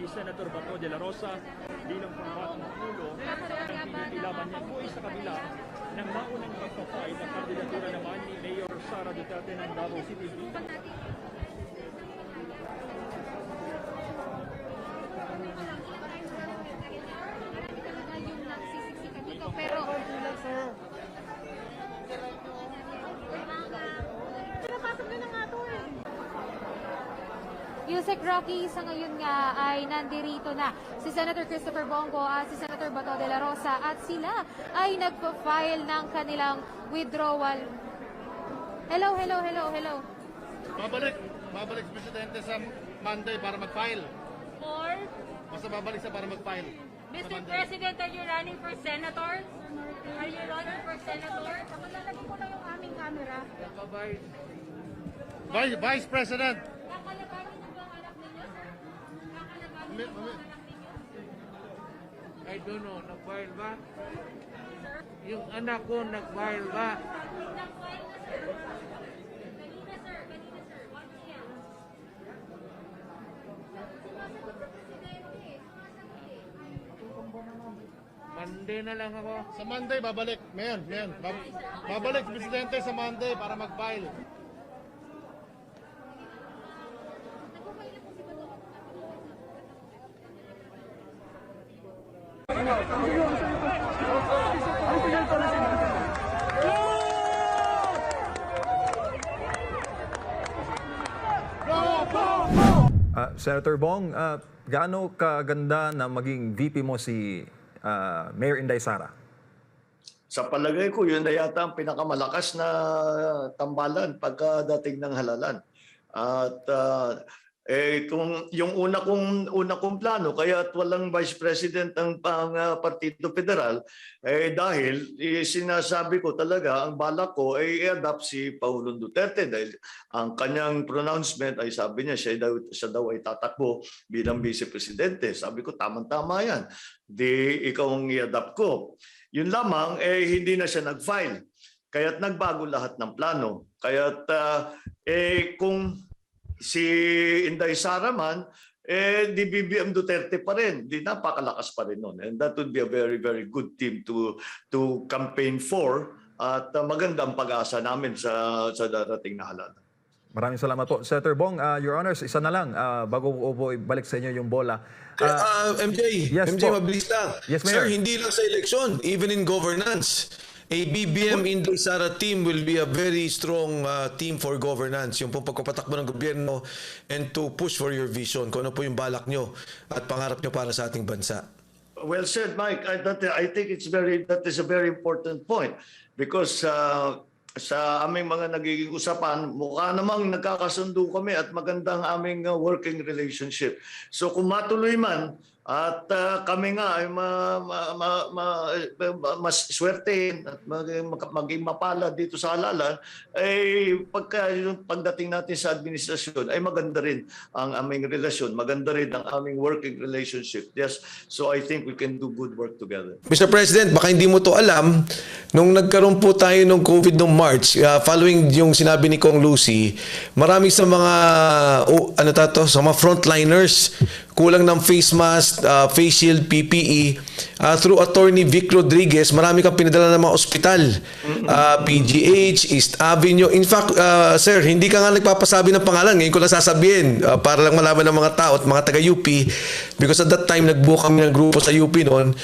ni Senator Bato de la Rosa bilang pangarapang Pangulo ng PDP laban niya po ay sa kabila ng maunang pagpapait ng kandidatura naman ni Mayor Sara Duterte ng Davao City. Pero pinapasok na nga to eh. Yusek Rocky, sa ngayon nga ay nandirito na si Senator Christopher Bongo at si Senator Bato de la Rosa at sila ay nagpa-file ng kanilang withdrawal. Hello. Babalik Presidente sa Monday para mag-file. Or, Basta babalik sa para mag-file. Mr. President, are you running for senator? Are you running for senator? Lalagay ko na yung aming camera. Vice President. Kakalabanin niyo ba ang anak ninyo, sir? Kakalabanin niyo ba ang anak ninyo? I don't know, nag-file ba? Yung anak ko nag-file ba? Nag-file na, sir. Kanina, sir. 1 p.m. Sumasagot sa presidente. Monday na lang ako. Sa Monday babalik. Ngayon. Babalik Presidente sa Monday para mag-file. Senator Bong, gaano kaganda na maging VP mo si Mayor Inday Sara? Sa palagay ko, yun na yata ang pinakamalakas na tambalan pagkadating ng halalan. At kung yung una kong plano, kaya walang Vice President ng Partido Federal, dahil sinasabi ko talaga, ang balak ko ay i-adapt si Pangulong Duterte dahil ang kanyang pronouncement ay sabi niya siya daw ay tatakbo bilang Vice Presidente. Sabi ko, tamang-tama yan. Di ikaw ang i-adapt ko. Yun lamang, hindi na siya nag-file. Kaya't nagbago lahat ng plano. Kaya't kung si Inday Sara man, di BBM Duterte pa rin. Di napakalakas pa rin nun. And that would be a very, very good team to campaign for. At maganda ang pag-asa namin sa darating na halalan. Maraming salamat po. Senator Bong, Your Honors, isa na lang bago ko ibalik sa inyo yung bola. MJ, yes MJ, po. mabilis lang. Yes, Mayor. Sir, hindi lang sa eleksyon, even in governance. A BBM Inday Sara team will be a very strong team for governance. Yung pong pagpapatakbo ng gobyerno and to push for your vision. Kung ano po yung balak nyo at pangarap nyo para sa ating bansa. Well said, Mike. I think that is a very important point because sa aming mga nagiging usapan, mukha namang nagkakasundo kami at magandang aming working relationship. So kung matuloy man at kami nga ay mas swertein at maging mapalad dito sa halalan, ay pagdating natin sa administrasyon ay maganda rin ang aming relasyon, maganda rin ang aming working relationship. Yes, so I think we can do good work together. Mr. President, baka hindi mo to alam, nung nagkaroon po tayo ng COVID noong March, following yung sinabi ni Kong Lucy, marami sa mga sa mga frontliners, kulang ng face mask, face shield, PPE. Through Attorney Vic Rodriguez, marami kang pinadala ng mga ospital. PGH, East Avenue. In fact, sir, hindi ka nga nagpapasabi ng pangalan. Ngayon ko lang sasabihin para lang malaman ng mga tao at mga taga-UP. Because at that time, nagbuo kami ng grupo sa UP noon.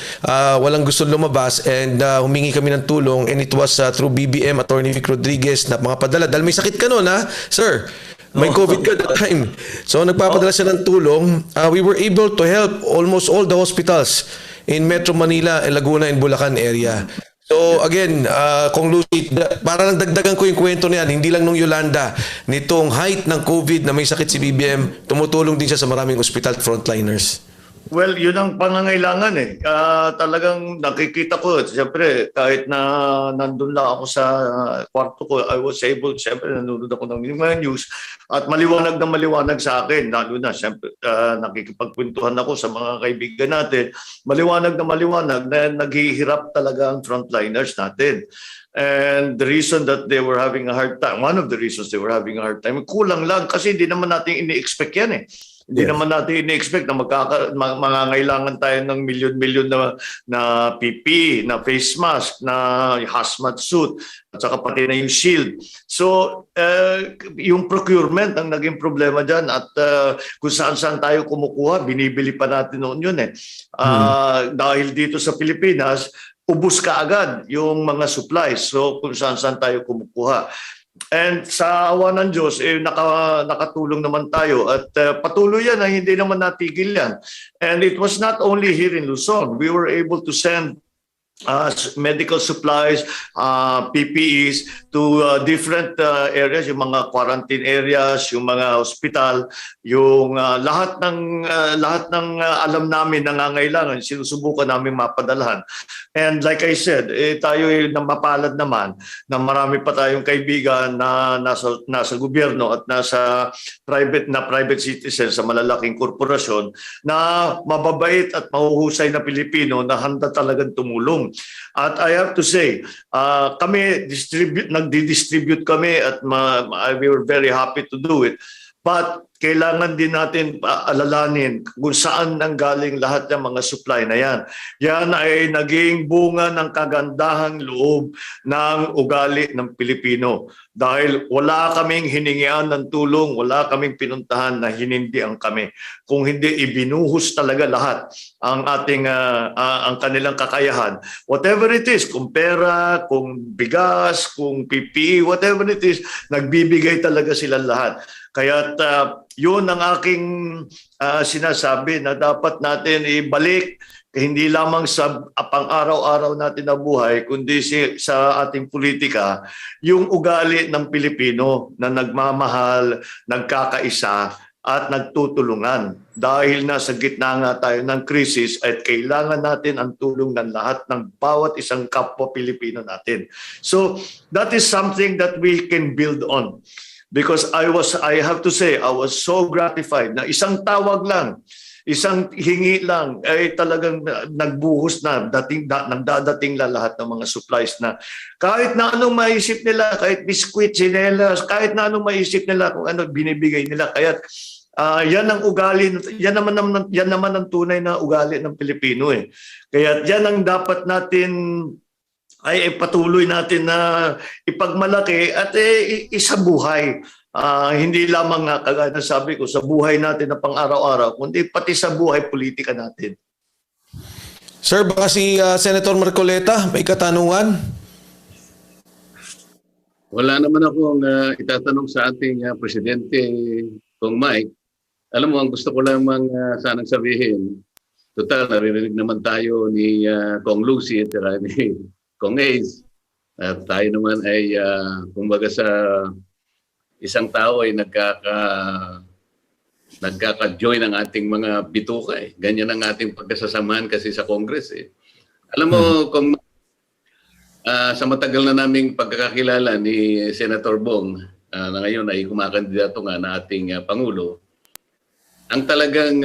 Walang gusto lumabas and humingi kami ng tulong. And it was through BBM, Attorney Vic Rodriguez na mga padala. Dahil may sakit ka noon, ha, sir? May COVID ka that time. So nagpapadala siya ng tulong. We were able to help almost all the hospitals in Metro Manila and Laguna and Bulacan area. So again, Kong Lucy, para lang dagdagan ko yung kwento niyan, hindi lang nung Yolanda, nitong height ng COVID na may sakit si BBM, tumutulong din siya sa maraming hospital frontliners. Well, yun ang pangangailangan eh. Talagang nakikita ko, siyempre, kahit na nandun lang ako sa kwarto ko, I was able, siyempre, nanonood ako ng mga news at maliwanag na maliwanag sa akin. Lalo na, siyempre, nakikipagkwentuhan ako sa mga kaibigan natin. Maliwanag na naghihirap talaga ang frontliners natin. And the reason that they were having a hard time, one of the reasons they were having a hard time, kulang lang kasi hindi naman natin ini-expect yan eh. Hindi Yes. naman natin ini-expect na mangangailangan tayo ng milyon-milyon na PPE, na face mask, na hazmat suit, at saka pati na yung shield. So, yung procurement ang naging problema dyan at kung saan-saan tayo kumukuha, binibili pa natin noon yun eh. Dahil dito sa Pilipinas, ubus ka agad yung mga supplies. So, kung saan-saan tayo kumukuha. And sa awa ng Diyos, nakatulong naman tayo at patuloy yan ay hindi naman natigil yan. And it was not only here in Luzon. We were able to send medical supplies, PPEs to different areas, yung mga quarantine areas, yung mga hospital, yung lahat ng alam namin nangangailangan, sinusubukan namin mapadalhan. And like I said, tayo ay mapalad naman na marami pa tayong kaibigan na nasa gobyerno at nasa private citizen sa malalaking korporasyon na mababait at mahuhusay na Pilipino na handa talagang tumulong. At I have to say, kami nagdi-distribute kami at we were very happy to do it. But kailangan din natin alalanin kung saan nanggaling lahat ng mga supply na yan. Yan ay naging bunga ng kagandahang loob ng ugali ng Pilipino. Dahil wala kaming hiningian ng tulong, wala kaming pinuntahan na hinindihan kami. Kung hindi, ibinuhos talaga lahat ang ating ang kanilang kakayahan. Whatever it is, kung pera, kung bigas, kung PPE, whatever it is, nagbibigay talaga sila lahat. Kaya yun ang aking sinasabi na dapat natin ibalik hindi lamang sa pang-araw-araw natin na buhay, kundi sa ating politika, yung ugali ng Pilipino na nagmamahal, nagkakaisa, at nagtutulungan. Dahil nasa gitna nga tayo ng krisis at kailangan natin ang tulong ng lahat ng bawat isang kapwa Pilipino natin. So that is something that we can build on. Because I have to say, I was so gratified na isang tawag lang, isang hingi lang, ay talagang nagbuhos na, nagdadating na lahat ng mga supplies na kahit na anong maisip nila, kahit biskwit, sinelas, kahit na anong maisip nila, kung ano binibigay nila. Kaya yan ang ugali, yan naman ang tunay na ugali ng Pilipino eh. Kaya yan ang dapat natin ay patuloy natin na ipagmalaki at isabuhay. Hindi lamang kagaya ng sabi ko sa buhay natin na pang-araw-araw, kundi pati sa buhay politika natin. Sir, baka si Senator Marcoleta may katanungan? Wala naman akong itatanong sa ating Presidente Kong Mike. Alam mo, ang gusto ko lamang sanang sabihin, total, naririnig naman tayo ni Kong Lucy at ni Kong Ace. At tayo naman ay, kumbaga sa isang tao ay nagkaka-join ng ating mga bituka eh. Ganyan ang ating pagkasasamahan kasi sa Congress eh. Alam mo, kung sa matagal na naming pagkakakilala ni Senator Bong, na ngayon ay kumakandidato nga na ating Pangulo, ang talagang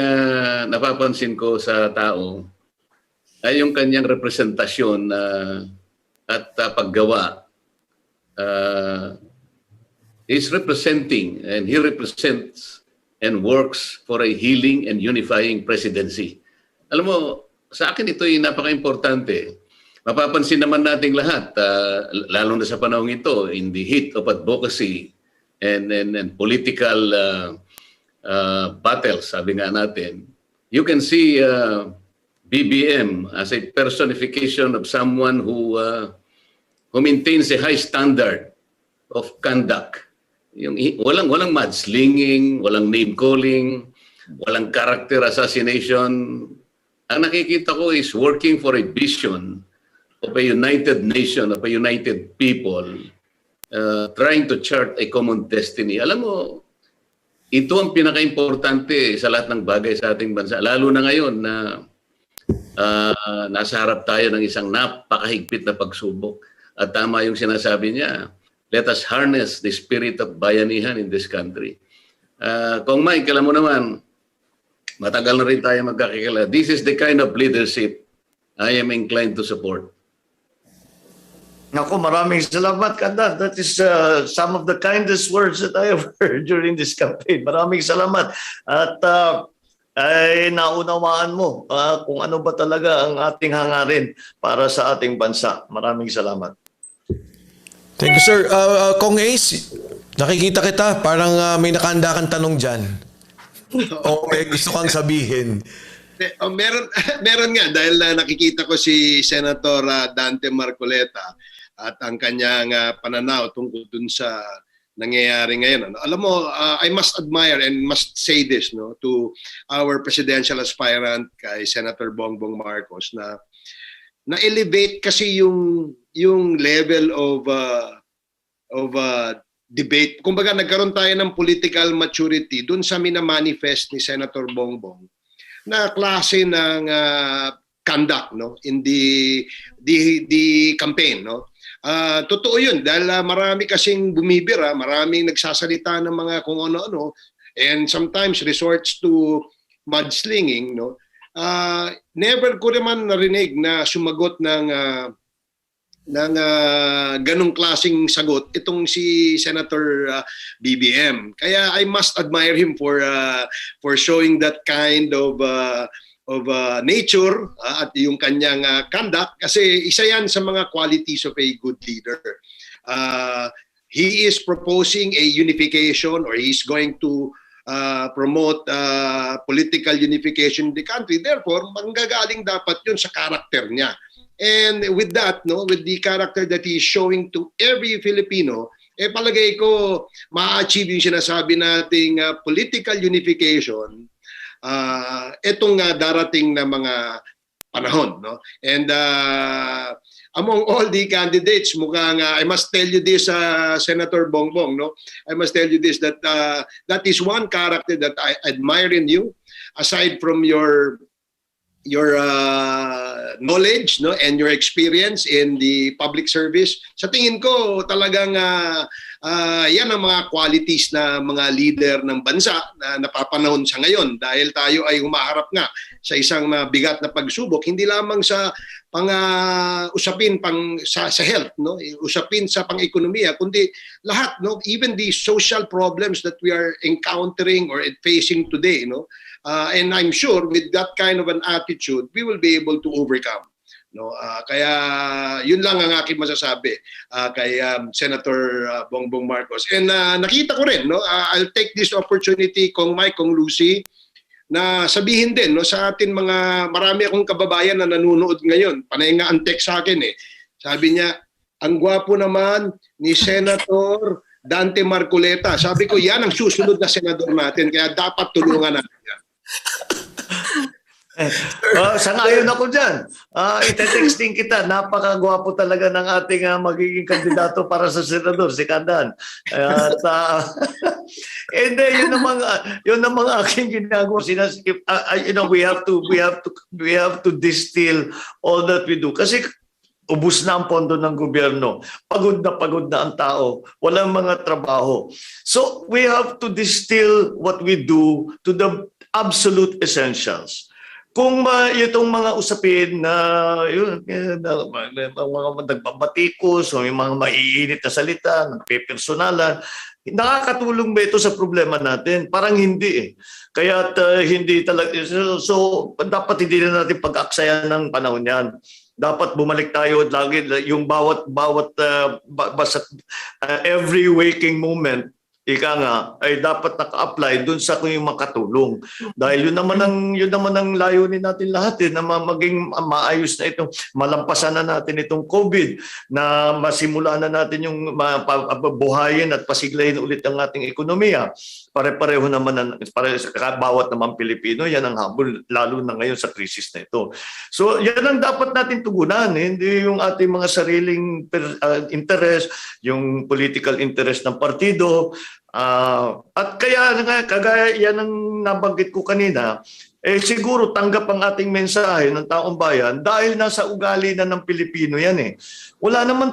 napapansin ko sa tao ay yung kanyang representasyon at paggawa. He's representing and he represents and works for a healing and unifying presidency. Alam mo, sa akin ito ay napaka-importante. Mapapansin naman nating lahat, lalo na sa panahon ito, in the heat of advocacy and political battles, sabi nga natin, you can see BBM as a personification of someone who maintains a high standard of conduct. Yung walang mudslinging, walang name calling, walang character assassination. Ang nakikita ko is working for a vision of a united nation, of a united people, trying to chart a common destiny. Alam mo, ito ang pinaka-importante sa lahat ng bagay sa ating bansa. Lalo na ngayon na nasa harap tayo ng isang napakahigpit na pagsubok. At tama yung sinasabi niya, let us harness the spirit of bayanihan in this country. Kung Mike, alam mo naman, matagal na rin tayo magkakilala. This is the kind of leadership I am inclined to support. Naku, maraming salamat, Kanda. That is some of the kindest words that I have heard during this campaign. Maraming salamat. At ay naunawaan mo kung ano ba talaga ang ating hangarin para sa ating bansa. Maraming salamat. Thank you, sir. Kong Ace, nakikita kita. Parang may nakahanda kang tanong dyan. O may gusto kang sabihin. Meron nga dahil nakikita ko si Senator Dante Marcoleta at ang kanyang pananaw tungkol dun sa nangyayari ngayon. Alam mo, I must admire and must say this to our presidential aspirant kay Senator Bongbong Marcos na elevate kasi yung level of debate. Kumbaga nagkaroon tayo ng political maturity dun sa minamanifest ni Senator Bongbong na klase ng conduct in the campaign. Totoo yun dahil marami kasing bumibira, maraming nagsasalita ng mga kung ano-ano and sometimes resorts to mudslinging. Never ko naman narinig na sumagot ng ganong klaseng sagot itong si Senator BBM. Kaya I must admire him for showing that kind of nature at yung kanyang conduct kasi isa yan sa mga qualities of a good leader. He is proposing a unification or he's going to promote political unification in the country. Therefore, manggagaling dapat yun sa character niya. And with that, with the character that he is showing to every Filipino, palagay ko ma-achieve yung sinasabi nating political unification itong darating na mga panahon. And among all the candidates, mukhang I must tell you this, Senator Bongbong, I must tell you this, that that is one character that I admire in you, aside from your knowledge and your experience in the public service. Sa tingin ko talagang yan ang mga qualities na mga leader ng bansa na napapanahon sa ngayon dahil tayo ay humaharap nga sa isang bigat na pagsubok hindi lamang sa usapin sa health, usapin sa pang-ekonomiya, kundi lahat, even the social problems that we are encountering or facing today, and I'm sure with that kind of an attitude we will be able to overcome. Kaya yun lang ang aking masasabi kay Senator Bongbong Marcos. And nakita ko rin, I'll take this opportunity, Kong Mike, Kong Lucy, na sabihin din sa atin marami akong kababayan na nanonood ngayon. Panay nga ang text sa akin Sabi niya, ang gwapo naman ni Senator Dante Marcoleta. Sabi ko, yan ang susunod na senador natin, kaya dapat tulungan natin yan. Sangayon ako dyan. Ite-texting kita. Napakagwapo talaga ng ating magiging kandidato para sa senador, si Kandan. At and yun namang aking ginagawa. We have to distill all that we do. Kasi ubus na ang pondo ng gobyerno. Pagod na ang tao. Walang mga trabaho. So we have to distill what we do to the absolute essentials. Kung itong mga usapin na mga nagbabatikos o yung mga maiinit na salita, nagpepersonalan, nakakatulong ba ito sa problema natin? Parang hindi Kaya hindi talaga, so dapat hindi na natin pag-aksayan ng panahon yan. Dapat bumalik tayo lagi yung every waking moment ay dapat naka-apply dun sa yung makatulong. Dahil yun naman ang layunin natin lahat na maging maayos na itong malampasan na natin itong COVID, na masimula na natin yung buhayin at pasiglayin ulit ang ating ekonomiya. Pare-pareho naman bawat naman Pilipino, yan ang habol lalo na ngayon sa krisis na ito. So yan ang dapat natin tugunan, hindi yung ating mga sariling interest, yung political interest ng partido. At kaya kagaya yan ang nabanggit ko kanina, siguro tanggap ang ating mensahe ng taong bayan dahil nasa ugali na ng Pilipino yan Wala naman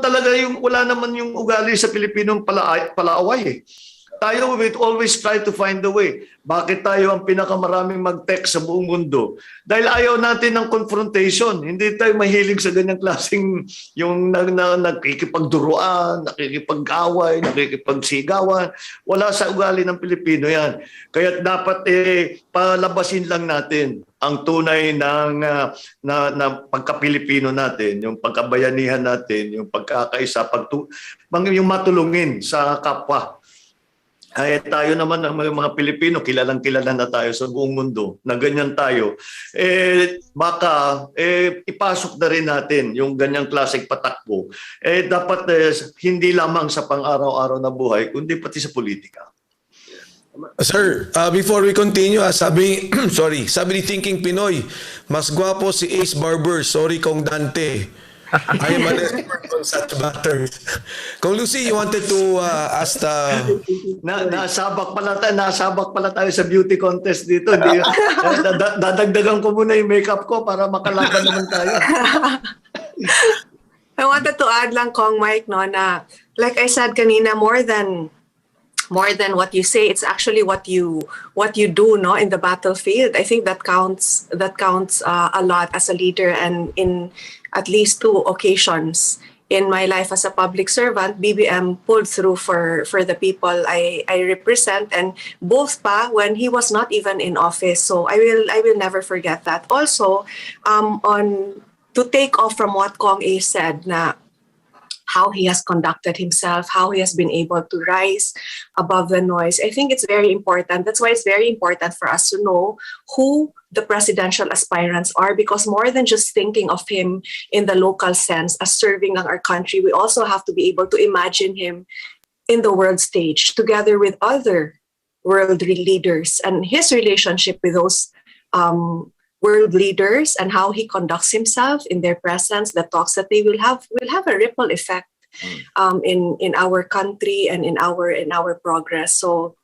yung ugali sa Pilipinong palaaway tayo will always try to find a way. Bakit tayo ang pinakamaraming mag-text sa buong mundo? Dahil ayaw natin ng confrontation. Hindi tayo mahilig sa ganyang klaseng yung nakikipagduruan, nakikipag-away, nakikipagsigawan. Wala sa ugali ng Pilipino yan. Kaya dapat palabasin lang natin ang tunay ng pagka-Pilipino natin, yung pagkabayanihan natin, yung pagkakaisa, yung matulungin sa kapwa. Ay tayo naman ng mga Pilipino, kilalang-kilala na tayo sa buong mundo, na ganyan tayo. Baka ipasok na rin natin yung ganyang klaseng patakbo. Dapat hindi lamang sa pang-araw-araw na buhay, kundi pati sa politika. Sir, before we continue, sabi ni Thinking Pinoy, mas gwapo si Ace Barber, sorry Kong Dante. I am an expert on such matters. Kung Lucy, you wanted to ask the... Nasabak pala tayo sa beauty contest dito. Dadagdagan ko muna yung makeup ko para makalaban naman tayo. I wanted to add lang, Kong Mike, no, na like I said kanina, more than what you say, it's actually what you do, no, in the battlefield. I think that counts a lot as a leader, and in at least 2 occasions in my life as a public servant, BBM pulled through for the people I represent, and both pa when he was not even in office. So I will never forget that. Also, to take off from what Kong A said, na how he has conducted himself, how he has been able to rise above the noise. I think it's very important. That's why it's very important for us to know who the presidential aspirants are, because more than just thinking of him in the local sense as serving our country, we also have to be able to imagine him in the world stage together with other world leaders, and his relationship with those world leaders and how he conducts himself in their presence, the talks that they will have a ripple effect in our country and in our progress. So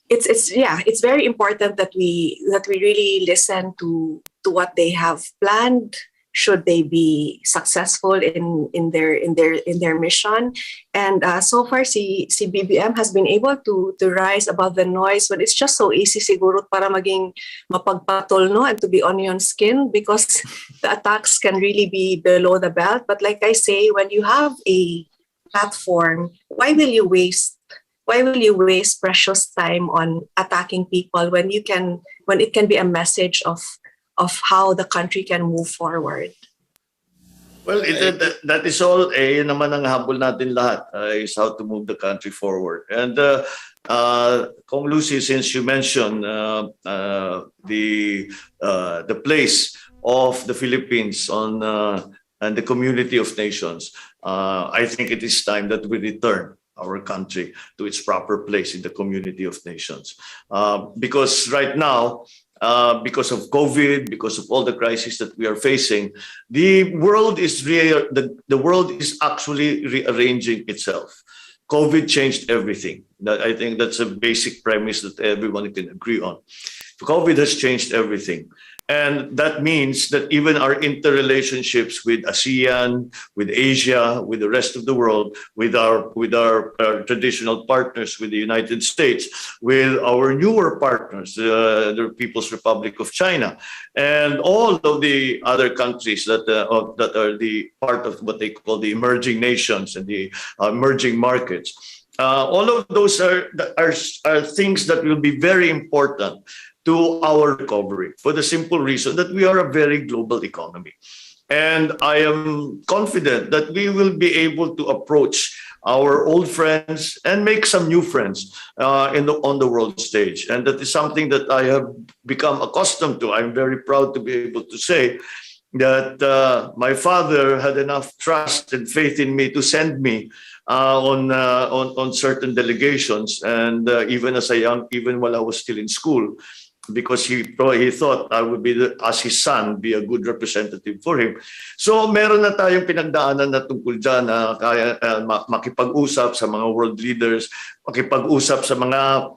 it's very important that we really listen to what they have planned, should they be successful in their mission. And so far, si BBM has been able to rise above the noise, but it's just so easy siguro para maging mapagpatol, no, and to be onion skin, because the attacks can really be below the belt. But like I say, when you have a platform, why will you waste precious time on attacking people when it can be a message of how the country can move forward? Well, that is all. Yun naman ang habol natin lahat, is how to move the country forward. And Kong Lucy, since you mentioned the place of the Philippines and the community of nations, I think it is time that we return our country to its proper place in the community of nations. Because right now, because of COVID, because of all the crises that we are facing, the world is actually rearranging itself. COVID changed everything. I think that's a basic premise that everyone can agree on. COVID has changed everything. And that means that even our interrelationships with ASEAN, with Asia, with the rest of the world, with our traditional partners, with the United States, with our newer partners, the People's Republic of China, and all of the other countries that are the part of what they call the emerging nations and the emerging markets. All of those are things that will be very important to our recovery, for the simple reason that we are a very global economy. And I am confident that we will be able to approach our old friends and make some new friends on the world stage. And that is something that I have become accustomed to. I'm very proud to be able to say that my father had enough trust and faith in me to send me on certain delegations, and even while I was still in school, because he thought I would as his son, be a good representative for him. So meron na tayong pinagdaanan na tungkol dyan na kaya makipag-usap sa mga world leaders, makipag-usap sa mga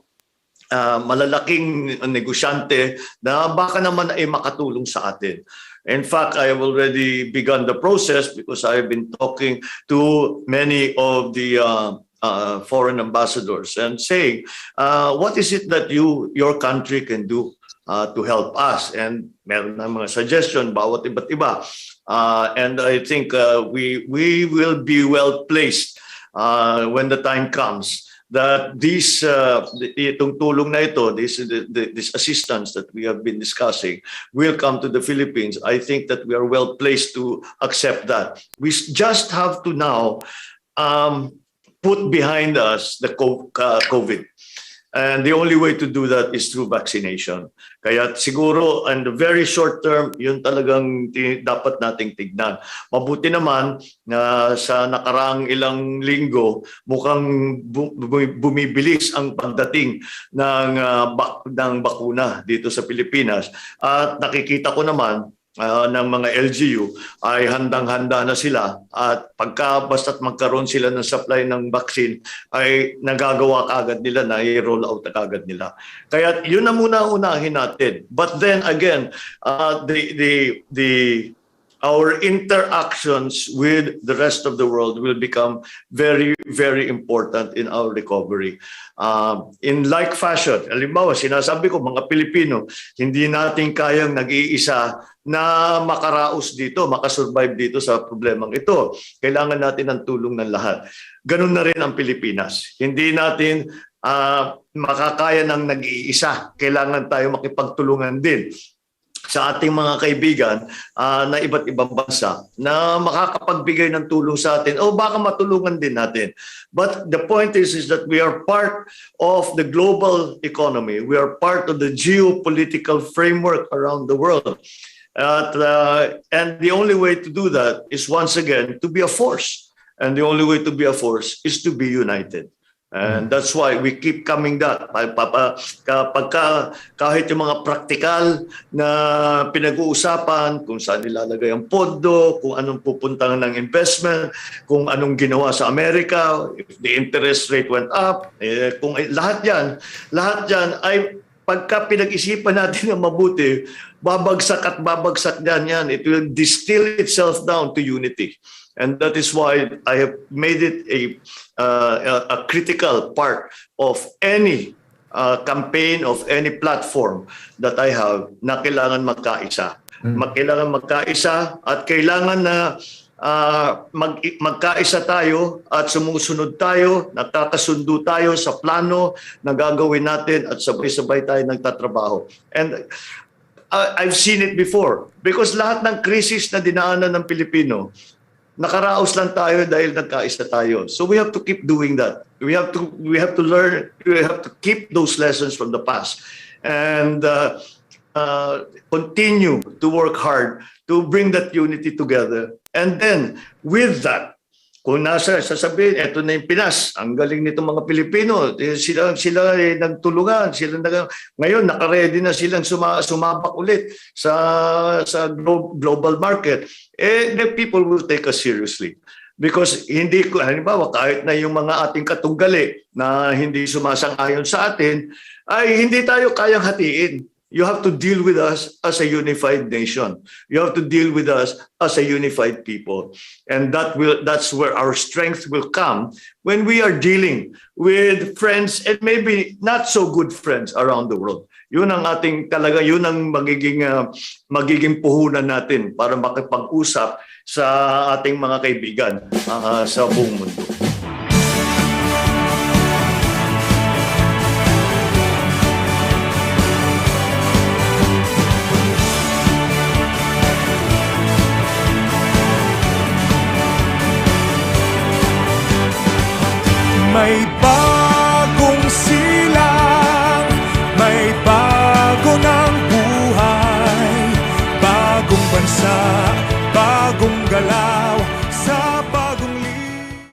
malalaking negosyante na baka naman ay makatulong sa atin. In fact, I have already begun the process because I have been talking to many of the foreign ambassadors and saying, what is it that your country can do to help us? And meron na mga suggestion, bawat iba't iba. And I think we will be well placed when the time comes that itong tulong na ito, this assistance that we have been discussing will come to the Philippines. I think that we are well placed to accept that. We just have to now put behind us the COVID. And the only way to do that is through vaccination. Kaya siguro, in the very short term, yun talagang dapat nating tignan. Mabuti naman na sa nakaraang ilang linggo, mukhang bumibilis ang pagdating ng bakuna dito sa Pilipinas. At nakikita ko naman ng mga LGU ay handang-handa na sila at basta't magkaroon sila ng supply ng vaccine ay nagagawa kagad nila na i-roll out na kagad nila. Kaya yun na muna unahin natin. But then again, our interactions with the rest of the world will become very, very important in our recovery. In like fashion, halimbawa, sinasabi ko, mga Pilipino, hindi natin kayang nag-iisa na makaraos dito, makasurvive dito sa problemang ito. Kailangan natin ng tulong ng lahat. Ganun na rin ang Pilipinas. Hindi natin makakaya ng nag-iisa. Kailangan tayo makipagtulungan din sa ating mga kaibigan na iba't ibang bansa na makakapagbigay ng tulong sa atin o baka matulungan din natin. But the point is that we are part of the global economy. We are part of the geopolitical framework around the world. And the only way to do that is, once again, to be a force. And the only way to be a force is to be united. And that's why we keep coming that. Kahit yung mga praktikal na pinag-uusapan, kung saan nilalagay ang pondo, kung anong pupuntahan ng investment, kung anong ginawa sa Amerika, if the interest rate went up, kung lahat yan ay pagka pinag-isipan natin ng mabuti, babagsak at babagsak yan. It will distill itself down to unity. And that is why I have made it a critical part of any campaign, of any platform that I have, na kailangan magkaisa. Kailangan magkaisa at kailangan na magkaisa tayo at sumusunod tayo, nakakasundo tayo sa plano na gagawin natin at sabay-sabay tayo nagtatrabaho. And I've seen it before because lahat ng krisis na dinaanan ng Pilipino, nakaraos lang tayo dahil nagkaisa tayo. So we have to keep doing that. We have to learn, we have to keep those lessons from the past and continue to work hard to bring that unity together. And then with that, kung sasabihin, eto na yung Pinas, ang galing nitong mga Pilipino, sila nagtulungan, ngayon nakaredy na silang sumabak ulit sa global market, the people will take us seriously. Because halimbawa, kahit na yung mga ating katunggali na hindi sumasang-ayon sa atin, ay hindi tayo kayang hatiin. You have to deal with us as a unified nation. You have to deal with us as a unified people. And that's where our strength will come when we are dealing with friends and maybe not so good friends around the world. Yun ang yun ang magiging puhunan natin para makipag-usap sa ating mga kaibigan sa buong mundo. May bagong silang, may bago ng buhay, bagong bansa.